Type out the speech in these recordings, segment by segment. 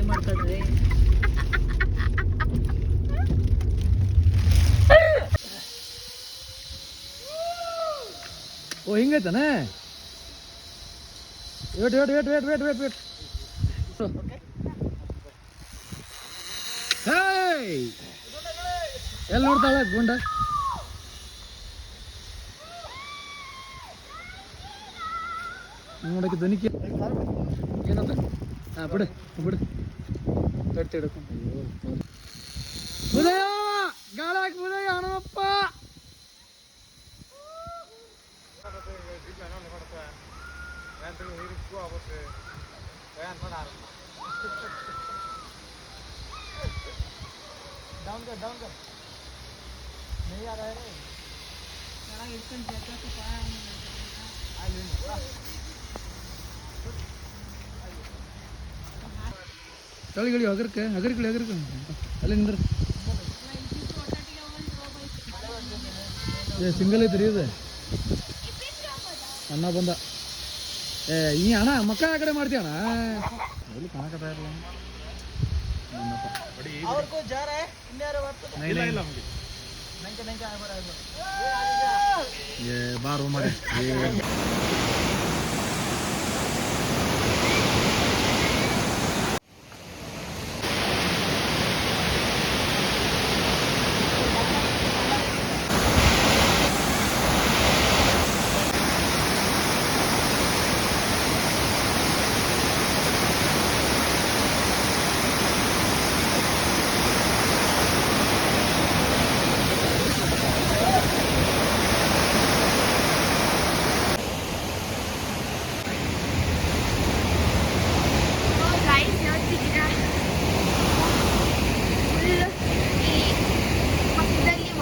ಮಾಡ್ತಾರೆ. ಓ ಹಿಂಗೈತಾನೆ. Wait wait wait wait wait wait wait. ಎಲ್ಲಿ ನೋಡ್ತಾಳೆ ಗುಂಡ? ನೋಡಕ್ಕೆ ದನಿಕೆ ಏನಂತ? ಹಾಂ ಬಿಡು ಬಿಡು ಕಟ್ಟಿ ಹಿಡ್ಕೊಂಡು ಉದಯ ಗಾಳಾಕ್ ಉದಯ ಹಣಪ್ಪ. डाउन कर नहीं आ रहा है रे यार इसको जगह तो पाया नहीं आ ले ತಳಿಗಳು ಹಗರ್ಕೆ ಅಲ್ಲಿ ನಿಂದ್ರ ಸಿಂಗಲ್ ಐತ್ರಿ ಇದು ಅಣ್ಣ ಬಂದ. ಈ ಅಣ್ಣ ಮಕ್ಕ ಆ ಕಡೆ ಮಾಡ್ತೀಯ ಅಣ್ಣ ಎಲ್ಲಿ ಕಾಣಕತ್ತ ಇರಲ್ಲ. और कोई जा रहा है इन्हें बात तो नहीं नहीं नहीं आ रहा है ये बार हमारे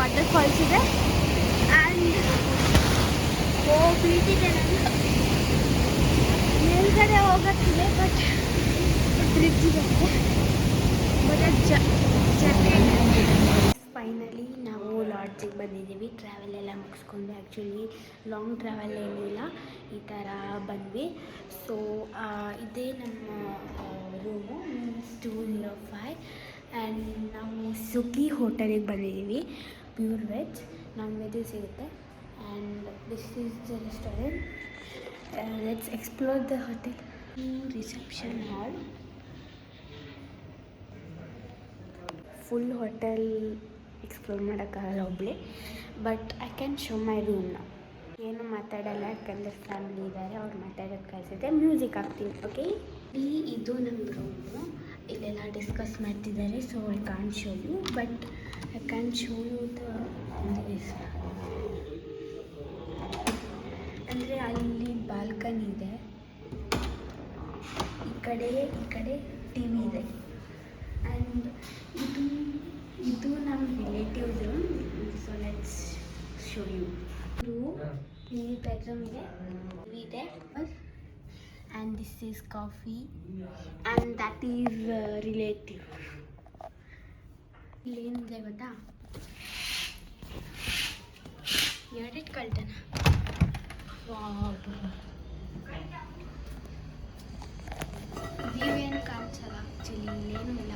ವಾಟರ್ಫಾಲ್ಸ್ ಇದೆ ಆ್ಯಂಡ್ ಬೀಚಿದೆ. ನಾನು ಮೇಲ್ಗಡೆ ಹೋಗೋಕ್ಕಿದೆ ಬಟ್ ಬ್ರಿಡ್ಜ್ ಇದೆ ಬಟ್ ಫೈನಲಿ ನಾವು ಲಾಡ್ಜಿಗೆ ಬಂದಿದ್ದೀವಿ. ಟ್ರಾವೆಲ್ ಎಲ್ಲ ಮುಗಿಸ್ಕೊಂಡು ಆ್ಯಕ್ಚುಲಿ ಲಾಂಗ್ ಟ್ರಾವೆಲ್ ಏನಿಲ್ಲ, ಈ ಥರ ಬಂದ್ವಿ. ಸೊ ಇದೇ ನಮ್ಮ ರೂಮು ಮೀನ್ಸ್ 205 ಆ್ಯಂಡ್ ನಾವು ಸುಗ್ಗಿ ಹೋಟೆಲಿಗೆ ಬಂದಿದ್ದೀವಿ. ಪ್ಯೂರ್ ವೆಜ್, ನಾನ್ ವೆಜ್ಜು ಸಿಗುತ್ತೆ. And this is the restaurant. Let's explore the hotel. Reception hall, full hotel explore ಮಾಡೋಕ್ಕಾಗಲ್ಲ ಒಬ್ಬಳೇ, but I can show my ರೂಮ್ನ. ಏನು ಮಾತಾಡಲ್ಲ ಯಾಕಂದರೆ ಫ್ಯಾಮಿಲಿ ಇದ್ದಾರೆ, ಅವ್ರು ಮಾತಾಡೋದು ಕಲಿಸಿದೆ. ಮ್ಯೂಸಿಕ್ ಹಾಕ್ತೀನಿ. ಓಕೆ, ಇದು ನಮ್ಮ ರೂಮು. ಇಲ್ಲೆಲ್ಲ ಡಿಸ್ಕಸ್ ಮಾಡ್ತಿದ್ದಾರೆ. So I can't show you, but I can show you the ಅಂದರೆ ಅಲ್ಲಿ ಬಾಲ್ಕನಿ ಇದೆ, ಈ ಕಡೆ ಟಿ ವಿ ಇದೆ. ಆ್ಯಂಡ್ ಇದು ನಮ್ಮ relatives room. So let's show you. ಈ ಬೆಡ್ರೂಮ್ ಇದೆ and this is coffee and that is relative. ಇಲ್ಲೇನಿದೆ ಗೊತ್ತಾ, ಎರಡೆಟ್ ಕಳ್ತನ. ನೀವೇನು ಕಾಣಿಸಲ್ಲ ಆ್ಯಕ್ಚುಲಿ, ಇಲ್ಲೇನೂ ಇಲ್ಲ.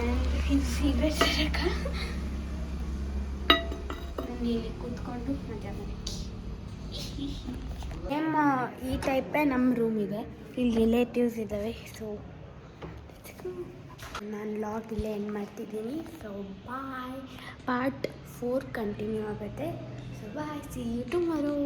ಆ್ಯಂಡ್ ಸೀಕ್ರೆಟ್ ಸರಕ ನಾನು ಇಲ್ಲಿ ಕೂತ್ಕೊಂಡು ಮಜಾ ಮಾಡಿ. ಈ ಟೈಪೇ ನಮ್ಮ ರೂಮ್ ಇದೆ. ಇಲ್ಲಿ ರಿಲೇಟಿವ್ಸ್ ಇದ್ದಾವೆ. ಸೊ ನಾನು ಲಾಗ್ ಇಲ್ಲೇ ಎಂಡ್ ಮಾಡ್ತಿದ್ದೀನಿ. So bye. ಪಾರ್ಟ್ 4 ಕಂಟಿನ್ಯೂ ಆಗುತ್ತೆ. So bye, see you tomorrow.